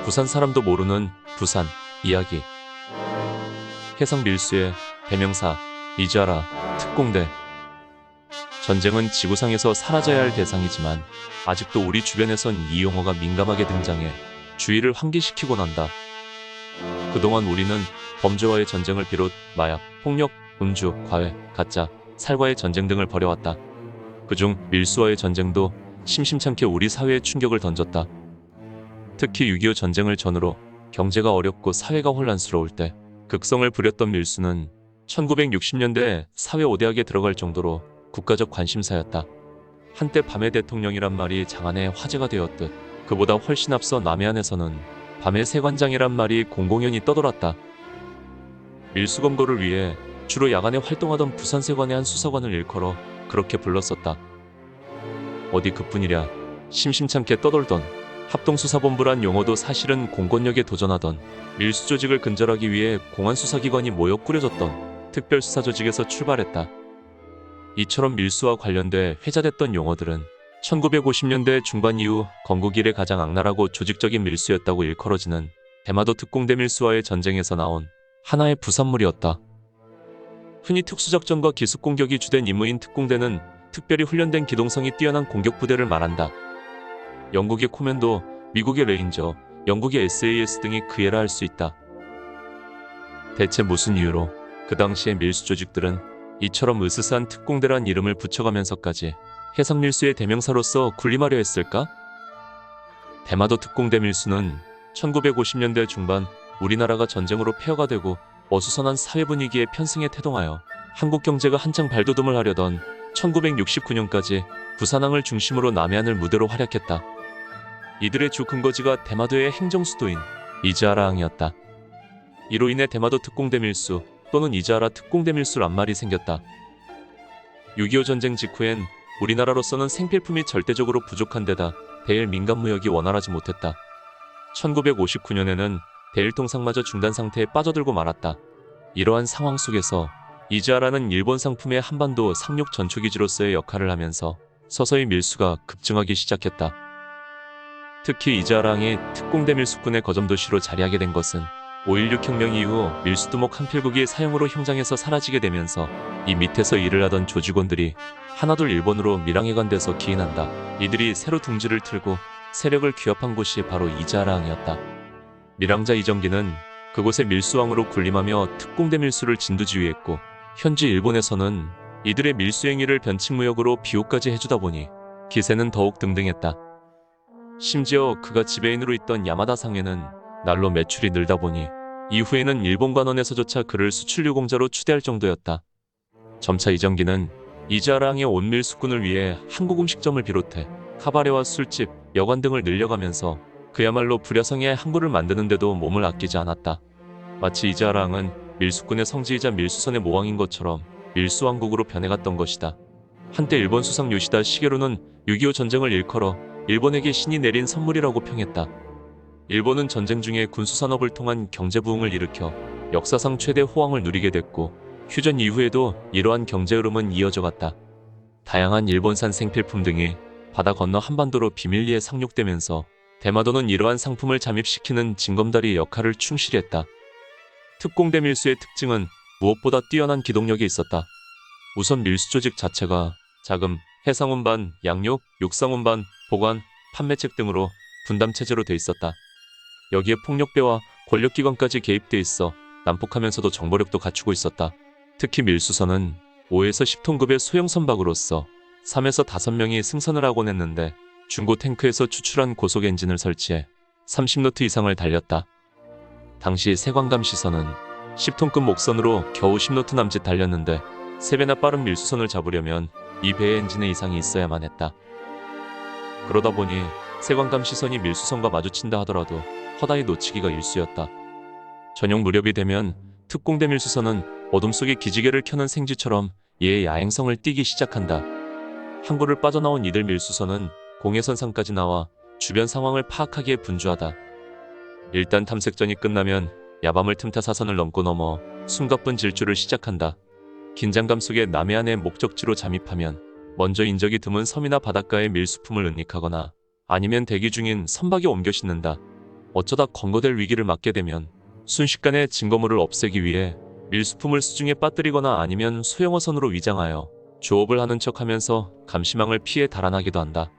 부산 사람도 모르는 부산 이야기. 해상 밀수의 대명사 이자라 특공대. 전쟁은 지구상에서 사라져야 할 대상이지만 아직도 우리 주변에선 이 용어가 민감하게 등장해 주의를 환기시키곤 한다. 그동안 우리는 범죄와의 전쟁을 비롯 마약, 폭력, 음주, 과회, 가짜, 살과의 전쟁 등을 벌여왔다. 그중 밀수와의 전쟁도 심심찮게 우리 사회에 충격을 던졌다. 특히 6.25 전쟁을 전후로 경제가 어렵고 사회가 혼란스러울 때 극성을 부렸던 밀수는 1960년대에 사회 오대학에 들어갈 정도로 국가적 관심사였다. 한때 밤의 대통령이란 말이 장안의 화제가 되었듯 그보다 훨씬 앞서 남해안에서는 밤의 세관장이란 말이 공공연히 떠돌았다. 밀수 검거를 위해 주로 야간에 활동하던 부산세관의 한 수사관을 일컬어 그렇게 불렀었다. 어디 그뿐이랴. 심심찮게 떠돌던 합동수사본부란 용어도 사실은 공권력에 도전하던 밀수 조직을 근절하기 위해 공안수사기관이 모여 꾸려졌던 특별수사조직에서 출발했다. 이처럼 밀수와 관련돼 회자됐던 용어들은 1950년대 중반 이후 건국 이래 가장 악랄하고 조직적인 밀수였다고 일컬어지는 대마도 특공대 밀수와의 전쟁에서 나온 하나의 부산물이었다. 흔히 특수작전과 기습공격이 주된 임무인 특공대는 특별히 훈련된 기동성이 뛰어난 공격부대를 말한다. 영국의 코맨도, 미국의 레인저, 영국의 SAS 등이 그애라 할 수 있다. 대체 무슨 이유로 그 당시의 밀수 조직들은 이처럼 으스스한 특공대란 이름을 붙여가면서까지 해상밀수의 대명사로서 군림하려 했을까? 대마도 특공대 밀수는 1950년대 중반 우리나라가 전쟁으로 폐허가 되고 어수선한 사회 분위기에 편승에 태동하여 한국 경제가 한창 발돋움을 하려던 1969년까지 부산항을 중심으로 남해안을 무대로 활약했다. 이들의 주 근거지가 대마도의 행정수도인 이즈아라항이었다. 이로 인해 대마도 특공대 밀수 또는 이즈아라 특공대 밀수란 말이 생겼다. 6.25 전쟁 직후엔 우리나라로서는 생필품이 절대적으로 부족한 데다 대일 민간무역이 원활하지 못했다. 1959년에는 대일 통상마저 중단 상태에 빠져들고 말았다. 이러한 상황 속에서 이즈아라는 일본 상품의 한반도 상륙 전초기지로서의 역할을 하면서 서서히 밀수가 급증하기 시작했다. 특히 이즈아라항이 특공대 밀수꾼의 거점도시로 자리하게 된 것은 5.16 혁명 이후 밀수두목 한필국이 사형으로 형장에서 사라지게 되면서 이 밑에서 일을 하던 조직원들이 하나둘 일본으로 밀항해간 데서 기인한다. 이들이 새로 둥지를 틀고 세력을 규합한 곳이 바로 이즈아라항이었다. 밀항자 이정기는 그곳의 밀수왕으로 군림하며 특공대 밀수를 진두지휘했고 현지 일본에서는 이들의 밀수 행위를 변칙무역으로 비호까지 해주다 보니 기세는 더욱 등등했다. 심지어 그가 지배인으로 있던 야마다상에는 날로 매출이 늘다 보니 이후에는 일본 관원에서조차 그를 수출 유공자로 추대할 정도였다. 점차 이정기는 이즈아라항의 온 밀수꾼을 위해 한국 음식점을 비롯해 카바레와 술집, 여관 등을 늘려가면서 그야말로 불야성의 항구를 만드는데도 몸을 아끼지 않았다. 마치 이즈아라항은 밀수꾼의 성지이자 밀수선의 모왕인 것처럼 밀수왕국으로 변해갔던 것이다. 한때 일본 수상 요시다 시게루는 6.25 전쟁을 일컬어 일본에게 신이 내린 선물이라고 평했다. 일본은 전쟁 중에 군수산업을 통한 경제부흥을 일으켜 역사상 최대 호황을 누리게 됐고 휴전 이후에도 이러한 경제 흐름은 이어져 갔다. 다양한 일본산 생필품 등이 바다 건너 한반도로 비밀리에 상륙되면서 대마도는 이러한 상품을 잠입시키는 징검다리 역할을 충실히 했다. 특공대 밀수의 특징은 무엇보다 뛰어난 기동력이 있었다. 우선 밀수 조직 자체가 자금, 해상운반, 양육, 육상운반, 보관, 판매책 등으로 분담체제로 돼 있었다. 여기에 폭력배와 권력기관까지 개입돼 있어 난폭하면서도 정보력도 갖추고 있었다. 특히 밀수선은 5에서 10톤급의 소형 선박으로서 3에서 5명이 승선을 하곤 했는데 중고 탱크에서 추출한 고속 엔진을 설치해 30노트 이상을 달렸다. 당시 세관감 시선은 10톤급 목선으로 겨우 10노트 남짓 달렸는데 3배나 빠른 밀수선을 잡으려면 이 배의 엔진의 이상이 있어야만 했다. 그러다 보니 세관감 시선이 밀수선과 마주친다 하더라도 허다히 놓치기가 일쑤였다. 저녁 무렵이 되면 특공대 밀수선은 어둠 속에 기지개를 켜는 생쥐처럼 예의 야행성을 띠기 시작한다. 항구를 빠져나온 이들 밀수선은 공해선상까지 나와 주변 상황을 파악하기에 분주하다. 일단 탐색전이 끝나면 야밤을 틈타 사선을 넘어 숨가쁜 질주를 시작한다. 긴장감 속에 남해안의 목적지로 잠입하면 먼저 인적이 드문 섬이나 바닷가의 밀수품을 은닉하거나 아니면 대기 중인 선박에 옮겨 싣는다. 어쩌다 권고될 위기를 맞게 되면 순식간에 증거물을 없애기 위해 밀수품을 수중에 빠뜨리거나 아니면 소형어선으로 위장하여 조업을 하는 척하면서 감시망을 피해 달아나기도 한다.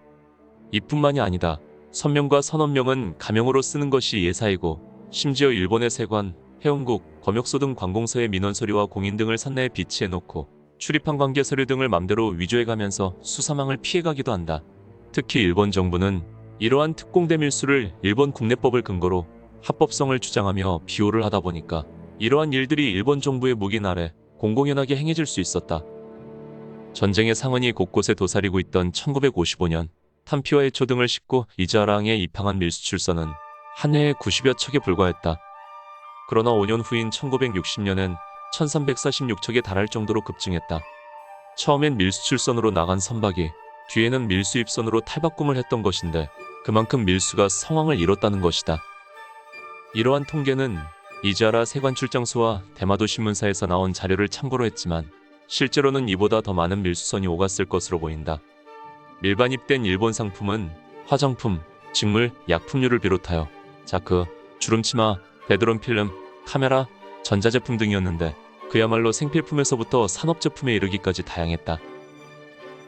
이뿐만이 아니다. 선명과 선원명은 가명으로 쓰는 것이 예사이고 심지어 일본의 세관, 해운국, 검역소 등 관공서의 민원서류와 공인 등을 산내에 비치해놓고 출입한 관계 서류 등을 맘대로 위조해가면서 수사망을 피해가기도 한다. 특히 일본 정부는 이러한 특공대 밀수를 일본 국내법을 근거로 합법성을 주장하며 비호를 하다 보니까 이러한 일들이 일본 정부의 묵인 아래 공공연하게 행해질 수 있었다. 전쟁의 상흔이 곳곳에 도사리고 있던 1955년 탄피와 해초 등을 싣고 이자라항에 입항한 밀수 출선은 한 해에 90여 척에 불과했다. 그러나 5년 후인 1960년엔 1346척에 달할 정도로 급증했다. 처음엔 밀수 출선으로 나간 선박이 뒤에는 밀수 입선으로 탈바꿈을 했던 것인데 그만큼 밀수가 성황을 이뤘다는 것이다. 이러한 통계는 이자라 세관출장소와 대마도 신문사에서 나온 자료를 참고로 했지만 실제로는 이보다 더 많은 밀수선이 오갔을 것으로 보인다. 밀반입된 일본 상품은 화장품, 직물, 약품류를 비롯하여 자크, 주름치마, 베드롬 필름, 카메라, 전자제품 등이었는데 그야말로 생필품에서부터 산업제품에 이르기까지 다양했다.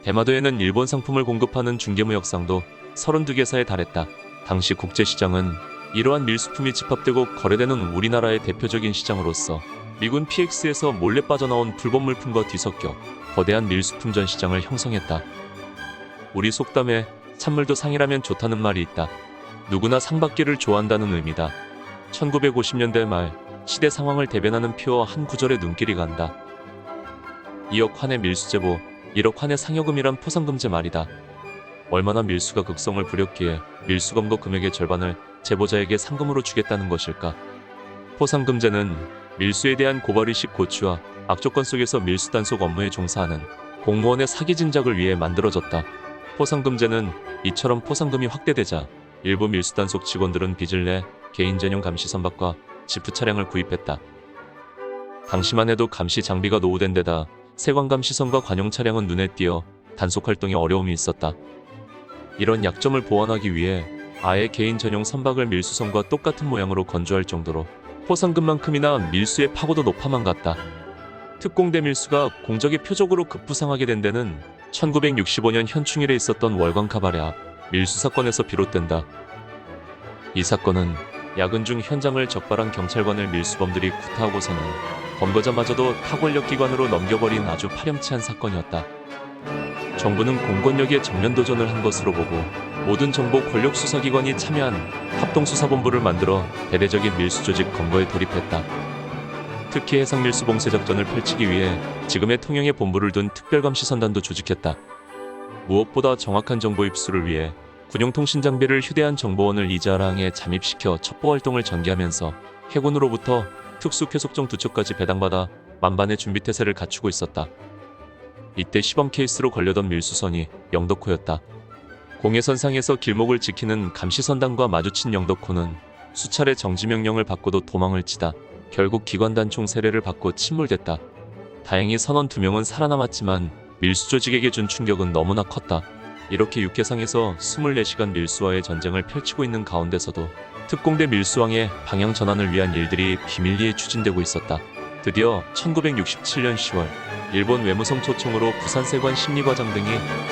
대마도에는 일본 상품을 공급하는 중개무역상도 32개사에 달했다. 당시 국제시장은 이러한 밀수품이 집합되고 거래되는 우리나라의 대표적인 시장으로서 미군 PX에서 몰래 빠져나온 불법 물품과 뒤섞여 거대한 밀수품 전 시장을 형성했다. 우리 속담에 찬물도 상이라면 좋다는 말이 있다. 누구나 상받기를 좋아한다는 의미다. 1950년대 말 시대 상황을 대변하는 표어 한 구절에 눈길이 간다. 2억 환의 밀수제보, 1억 환의 상여금이란 포상금제 말이다. 얼마나 밀수가 극성을 부렸기에 밀수검거 금액의 절반을 제보자에게 상금으로 주겠다는 것일까? 포상금제는 밀수에 대한 고발의식 고취와 악조건 속에서 밀수 단속 업무에 종사하는 공무원의 사기 진작을 위해 만들어졌다. 포상금제는 이처럼 포상금이 확대되자 일부 밀수 단속 직원들은 빚을 내 개인 전용 감시 선박과 지프 차량을 구입했다. 당시만 해도 감시 장비가 노후된 데다 세관 감시선과 관용 차량은 눈에 띄어 단속 활동에 어려움이 있었다. 이런 약점을 보완하기 위해 아예 개인 전용 선박을 밀수선과 똑같은 모양으로 건조할 정도로 포상금만큼이나 밀수의 파고도 높아만 갔다. 특공대 밀수가 공적의 표적으로 급부상하게 된 데는 1965년 현충일에 있었던 월광 카바레 앞 밀수 사건에서 비롯된다. 이 사건은 야근 중 현장을 적발한 경찰관을 밀수범들이 구타하고서는 검거자마저도 타권력 기관으로 넘겨버린 아주 파렴치한 사건이었다. 정부는 공권력에 정면 도전을 한 것으로 보고 모든 정보 권력 수사기관이 참여한 합동수사본부를 만들어 대대적인 밀수 조직 검거에 돌입했다. 특히 해상밀수 봉쇄 작전을 펼치기 위해 지금의 통영에 본부를 둔 특별감시선단도 조직했다. 무엇보다 정확한 정보 입수를 위해 군용통신 장비를 휴대한 정보원을 이자라항에 잠입시켜 첩보활동을 전개하면서 해군으로부터 특수쾌속정 2척까지 배당받아 만반의 준비태세를 갖추고 있었다. 이때 시범 케이스로 걸려던 밀수선이 영덕호였다. 공해선상에서 길목을 지키는 감시선단과 마주친 영덕호는 수차례 정지명령을 받고도 도망을 치다 결국 기관단총 세례를 받고 침몰됐다. 다행히 선원 2명은 살아남았지만 밀수 조직에게 준 충격은 너무나 컸다. 이렇게 육해상에서 24시간 밀수와의 전쟁을 펼치고 있는 가운데서도 특공대 밀수왕의 방향 전환을 위한 일들이 비밀리에 추진되고 있었다. 드디어 1967년 10월 일본 외무성 초청으로 부산세관 심리과장 등이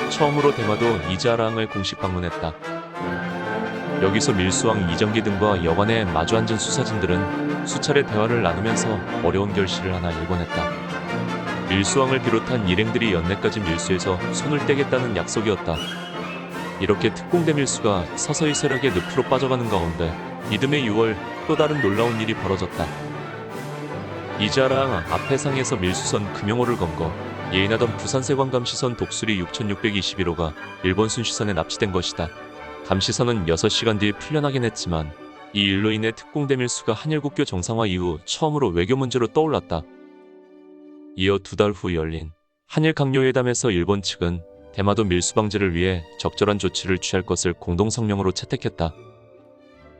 처음으로 대마도 이자라항을 공식 방문했다. 여기서 밀수왕 이정기 등과 여관에 마주 앉은 수사진들은 수차례 대화를 나누면서 어려운 결실을 하나 일궈냈다. 밀수왕을 비롯한 일행들이 연내까지 밀수에서 손을 떼겠다는 약속이었다. 이렇게 특공대 밀수가 서서히 쇠락의 늪으로 빠져가는 가운데 이듬해 6월 또 다른 놀라운 일이 벌어졌다. 이자라항 앞해상에서 밀수선 금영호를 검거 예인하던 부산세관 감시선 독수리 6621호가 일본 순시선에 납치된 것이다. 감시선은 6시간 뒤에 풀려나긴 했지만 이 일로 인해 특공대 밀수가 한일국교 정상화 이후 처음으로 외교 문제로 떠올랐다. 이어 2달 후 열린 한일 강요회담에서 일본 측은 대마도 밀수 방지를 위해 적절한 조치를 취할 것을 공동성명으로 채택했다.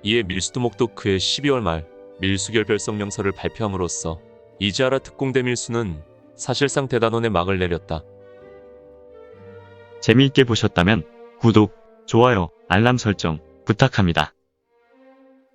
이에 밀수도목도 그해 12월 말 밀수결별성명서를 발표함으로써 이자라 특공대 밀수는 사실상 대단원의 막을 내렸다. 재미있게 보셨다면 구독, 좋아요, 알람 설정 부탁합니다.